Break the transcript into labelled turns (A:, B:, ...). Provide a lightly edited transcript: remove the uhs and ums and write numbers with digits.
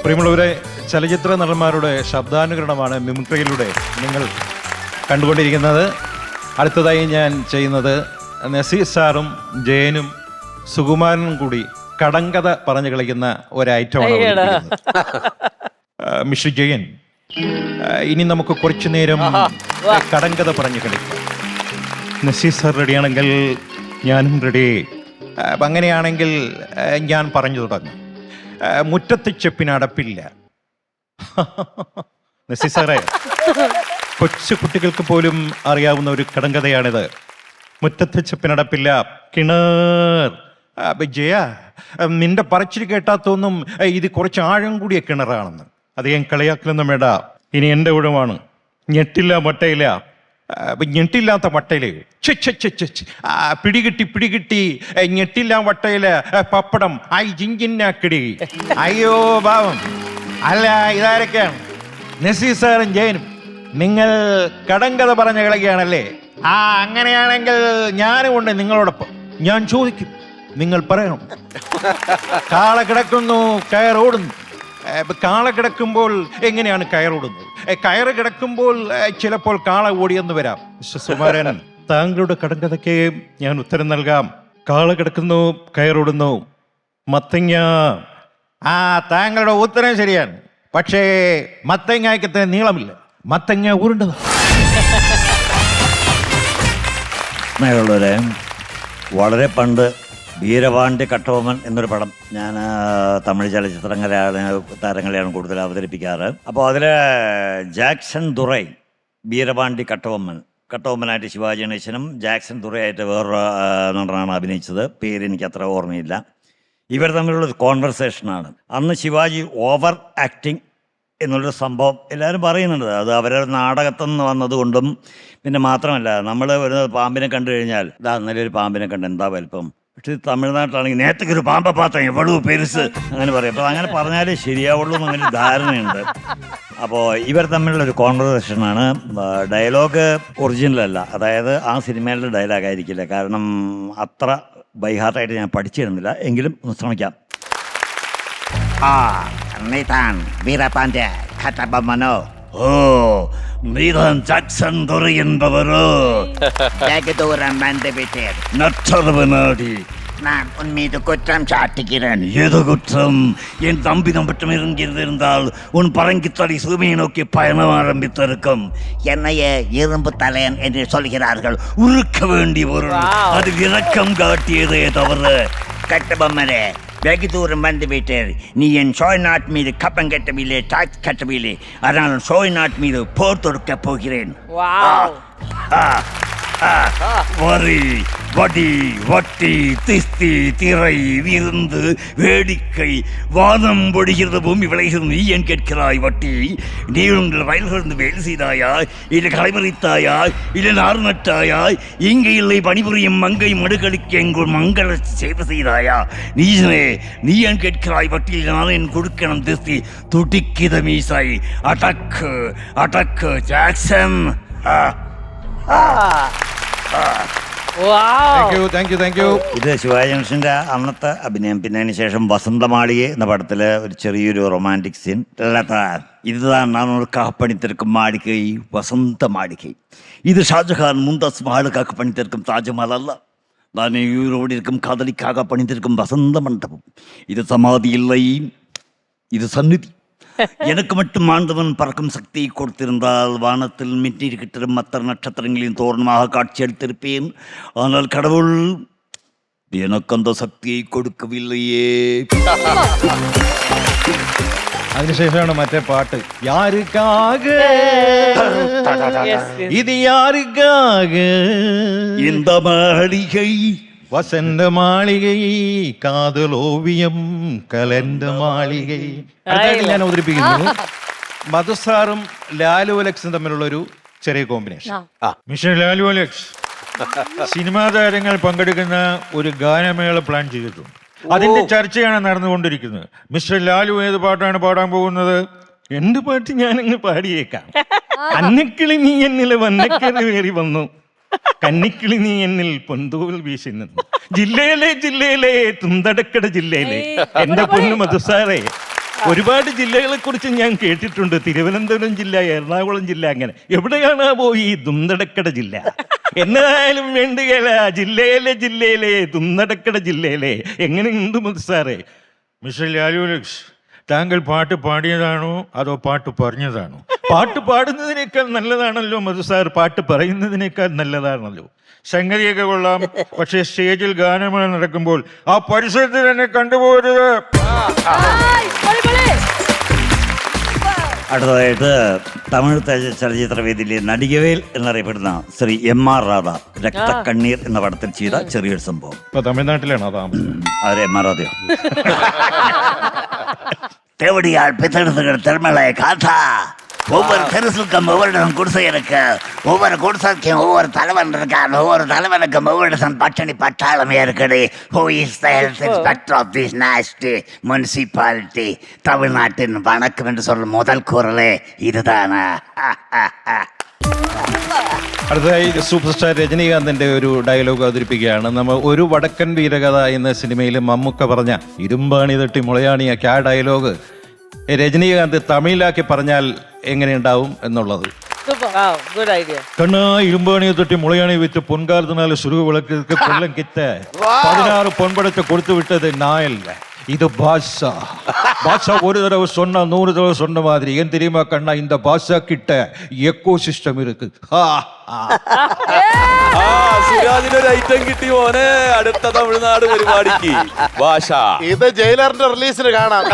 A: പ്രിയമുള്ളവരെ, ചലച്ചിത്ര നടന്മാരുടെ ശബ്ദാനുകരണമാണ് മിമിക്രിയിലൂടെ നിങ്ങൾ കണ്ടുകൊണ്ടിരിക്കുന്നത്. അടുത്തതായി ഞാൻ ചെയ്യുന്നത് നസീർ സാറും ജയനും സുകുമാരനും കൂടി കടങ്കഥ പറഞ്ഞു കളിക്കുന്ന ഒരു ഐറ്റമാണ്. മിസ്റ്റർ ജയൻ, ഇനി നമുക്ക് കുറച്ചു നേരം കടങ്കഥ പറഞ്ഞു കളിക്കാം. നസീർ സാർ റെഡിയാണെങ്കിൽ ഞാനും റെഡി. അങ്ങനെയാണെങ്കിൽ ഞാൻ പറഞ്ഞു തുടങ്ങും. മുറ്റത്ത് ചെപ്പിന് അടപ്പില്ല. നസീർ സാറേ, കൊച്ചു കുട്ടികൾക്ക് പോലും അറിയാവുന്ന ഒരു കടങ്കഥയാണിത്. മുറ്റത്ത് ചെപ്പിനടപ്പില്ല, കിണർ. ജയ, നിന്റെ പറച്ചിൽ കേട്ടാ തോന്നും ഇത് കുറച്ച് ആഴം കൂടിയ കിണറാണെന്ന്. അത് ഞാൻ കളിയാക്കലൊന്നും വേണ്ട. ഇനി എൻ്റെ ഊഴമാണ്. ഞെട്ടില്ല മട്ടയില്ല. ഞെട്ടില്ലാത്ത വട്ടയില് പിടികിട്ടി ഞെട്ടില്ല വട്ടയില് പപ്പടം ആയി ജിഞ്ചിന്നാക്കിടി. അയ്യോ പാവം. അല്ല, ഇതാരൊക്കെയാണ്? നസീർ സാറും ജയനും. നിങ്ങൾ കടങ്കഥ പറഞ്ഞ കളിക്കുകയാണല്ലേ? അങ്ങനെയാണെങ്കിൽ ഞാനും ഉണ്ട് നിങ്ങളോടൊപ്പം. ഞാൻ ചോദിക്കും, നിങ്ങൾ പറയണം. കാള കിടക്കുന്നു, കയറോടുന്നു. കാള കിടക്കുമ്പോൾ എങ്ങനെയാണ് കയറോടുന്നത്? കയറ് കിടക്കുമ്പോൾ ചിലപ്പോൾ കാള ഓടിയെന്ന് വരാം. സുകുമാരൻ, താങ്കളുടെ കടങ്കഥയ്ക്ക് ഞാൻ ഉത്തരം നൽകാം. കാള കിടക്കുന്നു, കയറോടുന്നു. മത്തങ്ങ. താങ്കളുടെ ഉത്തരം ശരിയാണ്. പക്ഷേ മത്തങ്ങയ്ക്ക് നീളമില്ല. മത്തങ്ങ ഉരുണ്ടതാണ്.
B: വളരെ പണ്ട് വീരപാണ്ഡ്യ കട്ടബൊമ്മൻ എന്നൊരു പടം ഞാൻ തമിഴ് ചലച്ചിത്ര താരങ്ങളെയാണ് കൂടുതൽ അവതരിപ്പിക്കാറ്. അപ്പോൾ അതിൽ ജാക്സൺ ദുറൈ വീരപാണ്ഡ്യ കട്ടബൊമ്മനായിട്ട് ശിവാജി ഗണേശനും ജാക്സൺ ദുറൈയായിട്ട് വേറൊരു നടനാണ് അഭിനയിച്ചത്. പേര് എനിക്ക് അത്ര ഓർമ്മയില്ല. ഇവർ തമ്മിലുള്ളൊരു കോൺവെർസേഷനാണ്. അന്ന് ശിവാജി ഓവർ ആക്ടിങ് എന്നുള്ളൊരു സംഭവം എല്ലാവരും പറയുന്നുണ്ട്. അത് അവരുടെ നാടകത്തിൽ നിന്ന് വന്നതുകൊണ്ടും പിന്നെ മാത്രമല്ല, നമ്മൾ ഒരു പാമ്പിനെ കണ്ടു കഴിഞ്ഞാൽ നല്ലൊരു പാമ്പിനെ കണ്ട് എന്താ വലിപ്പം, പക്ഷേ തമിഴ്നാട്ടിലാണെങ്കിൽ നേരത്തെ ഒരു പാമ്പ പാത്രം എவ்வளவு പെരുസ് അങ്ങനെ പറയും. അപ്പോൾ അങ്ങനെ പറഞ്ഞാലേ ശരിയാവുള്ളൂ എന്നൊരു ധാരണയുണ്ട്. അപ്പോൾ ഇവർ തമ്മിലുള്ളൊരു കോൺവെർസേഷനാണ്. ഡയലോഗ് ഒറിജിനലല്ല, അതായത് ആ സിനിമയിലെ ഡയലോഗ് ആയിരിക്കില്ല. കാരണം അത്ര ബൈഹാർട്ടായിട്ട് ഞാൻ പഠിച്ചിരുന്നില്ല. എങ്കിലും ഒന്ന് ശ്രമിക്കാം.
C: നീതാൻ വീരപാണ്ഡ്യ കട്ടബൊമ്മനോ?
B: நீதான் ஜாக்சன் துரை என்பவரோ?
C: வெகு தூரம் வந்து விட்டேன்.
B: நற்றரவு நாடி
C: நான் உன் மீது குற்றம் சாட்டுகிறேன்.
B: ஏதோ குற்றம்? என் தம்பிதம் மட்டும் இருந்தால் உன் பரங்கித்தலை சூமையை நோக்கி பயணம் ஆரம்பித்திருக்கும்.
C: என்னையே இரும்பு தலையன் என்று சொல்கிறார்கள்.
B: உருக்க வேண்டிய ஒரு அது இரக்கம் காட்டியதே தவிர.
C: கட்டபொம்மனே, வெகு தூரம் வந்து விட்டேன். நீ என் சோய் நாட் மீது கப்பம் கட்டவில்லை, டாக்ஸ் கட்டவில்லை. அதனால் சோய் நாட் மீது போர் தொடுக்க போகிறேன்.
B: வரி, வடி, வட்டி, திஸ்தி, திரை, விருந்து, வேடிக்கை, வாதம் பொடிகிறது, பூமி விளைகிறது. நீ ஏன் கேட்கிறாய் வட்டி? நீ உங்கள் வயல்களிருந்து வேலை செய்தாயா, இல்லை களைமறித்தாயா, இல்லை நாறு நட்டாயா? இங்கே இல்லை பணிபுரியும் மங்கை மடுகளுக்கு எங்கள் மங்கள சேவை செய்தாயா? நீ ஏன் கேட்கிறாய் வட்டி? நான் என் கொடுக்கணும் திஸ்தி துடிக்கித மீசாய். அடக்கு அடக்கு ஜாக்சன். ഇത് ശിവാജി ഗണേശന്റെ അന്നത്തെ അഭിനയം. പിന്നെ അതിന് ശേഷം വസന്തമാളികെ എന്ന പടത്തില് ഒരു ചെറിയൊരു റൊമാൻറ്റിക് സീൻ. இதுதான் நான் உனக்காக பணித்திருக்கும் மாளிகை, வசந்த மாளிகை. இது ஷாஜஹான் மும்தாஸ் மகளுக்காக பணித்திருக்கும் தாஜ்மஹால் அல்ல. நான் உயிரோடு இருக்கும் காதலிக்காக பணித்திருக்கும் வசந்த மண்டபம். இது சமாதி இல்லை, இது சந்நிதி. எனக்கு மட்டும் ஆண்டவன் பறக்கும் சக்தியை கொடுத்திருந்தால் வானத்தில் மின்னிருக்கிற மற்ற நட்சத்திரங்களின் தோரணமாக காட்சியளித்திருப்பேன். ஆனால் கடவுள் எனக்கு அந்த சக்தியை கொடுக்கவில்லையே.
A: അതിനുശേഷമാണ് മറ്റേ പാട്ട്. യാരുക്കാക ഇത് യാരുക്കാക
B: இந்த மாளிகை
A: വസന്ത മാളികൈ കാതലോവിയം കലന്ത മാളികൈ. അടുത്തായിട്ട് ഞാൻ അവതരിപ്പിക്കുന്നു മധുസാറും ലാലു അലക്സും തമ്മിലുള്ള ഒരു ചെറിയ combination. Mister Lalu Alex, cinema താരങ്ങൾ പങ്കെടുക്കുന്ന ഒരു ഗാനമേള പ്ലാൻ ചെയ്തിട്ടുണ്ട്. അതിന്റെ ചർച്ചയാണ് നടന്നുകൊണ്ടിരിക്കുന്നത്. മിസ്റ്റർ ലാലു ഏത് പാട്ടാണ് പാടാൻ പോകുന്നത്? എന്ത് പാട്ട് ഞാനങ്ങ് പാടിയേക്കാം. അന്നക്കിളി നീ എന്നിൽ വന്നക്കേറി വന്നു, കന്നിക്കിളി നീ എന്നിൽ പൊന്തോൽ വീശി നിന്നു. ജില്ലയിലെ തുന്തടക്കട ജില്ലയിലെ എന്റെ പൊന്നു മധുസാറേ, ഒരുപാട് ജില്ലകളെ കുറിച്ച് ഞാൻ കേട്ടിട്ടുണ്ട്. തിരുവനന്തപുരം ജില്ല, എറണാകുളം ജില്ല, അങ്ങനെ. എവിടെയാണ് ഈ ദുംനടക്കട ജില്ല? എന്നായാലും വേണ്ടുകയില്ല. ജില്ലയിലെ ദുംനടക്കട ജില്ലയിലെ എങ്ങനെയുണ്ട് മധു സാറേ? മിസ്റ്റർ ലാലുലക്സ്, താങ്കൾ പാട്ട് പാടിയതാണോ അതോ പാട്ട് പറഞ്ഞതാണോ? പാട്ട് പാടുന്നതിനേക്കാൾ നല്ലതാണല്ലോ മധു സാർ, പാട്ട് പറയുന്നതിനേക്കാൾ നല്ലതാണല്ലോ. സംഗതിയൊക്കെ കൊള്ളാം, പക്ഷേ സ്റ്റേജിൽ ഗാനമേള നടക്കുമ്പോൾ ആ പരിസരത്ത് തന്നെ കണ്ടുപോകരുത്.
B: അടുത്തതായിട്ട് തമിഴ് ചലച്ചിത്ര വേദിയിലെ നടികവേൽ എന്നറിയപ്പെടുന്ന ശ്രീ M.R. രാധ രക്തക്കണ്ണീർ എന്ന പടത്തിൽ ചെയ്ത ചെറിയൊരു സംഭവം.
A: ഇപ്പൊ തമിഴ്നാട്ടിലാണോ താമസം?
B: അവരെ M.R. രാധയോ?
C: தேவடியால் பித்தெடுத்துக்கிற திருமலை காத்தா ஒவ்வொரு தெருசுக்கும் ஒவ்வொரு குடிசை இருக்கு. ஒவ்வொரு குடிசைக்கும் ஒவ்வொரு தலைவன் இருக்கான். ஒவ்வொரு தலைவனுக்கும் ஒவ்வொரு பட்டணி பட்டாளமே இருக்குது. Who is the health inspector of this nasty municipality? தமிழ்நாட்டின் வணக்கம் என்று சொல்லும் முதல் குரலே இதுதானா?
A: അടുത്തതായി സൂപ്പർ സ്റ്റാർ രജനീകാന്തിന്റെ ഒരു ഡയലോഗ് അവതരിപ്പിക്കുകയാണ്. നമ്മൾ ഒരു വടക്കൻ വീരകഥ എന്ന സിനിമയിൽ മമ്മൂക്ക പറഞ്ഞ ഇരുമ്പാണി തട്ടി മുളയാണിയാക്കി ആ ഡയലോഗ് രജനീകാന്ത് തമിഴിലാക്കി പറഞ്ഞാൽ എങ്ങനെയുണ്ടാവും എന്നുള്ളത്. കണ്ണാ ഇരുമ്പാണിയെ തട്ടി മുളയാണി വിറ്റ് പൊൻകാലത്തിനാല് സുരുക വിളക്ക് കൊല്ലം കിറ്റ് 16 പൊൻപടത്തെ കൊടുത്തു വിട്ടത് നായല്ല, இது பாஷா. பாஷா ஒரு தடவை சொன்னா 100 தடவை சொன்ன மாதிரி. ஏன் தெரியுமா கண்ணா, இந்த பாஷா கிட்ட எக்கோ சிஸ்டம் இருக்கு.
D: സുരാജിനൊരു ഐറ്റം കിട്ടി മോനെ. അടുത്ത തമിഴ്നാട് പരിപാടിക്ക് ഭാഷ.
E: ഇത് ജയിലറിന്റെ റിലീസിന് കാണാം.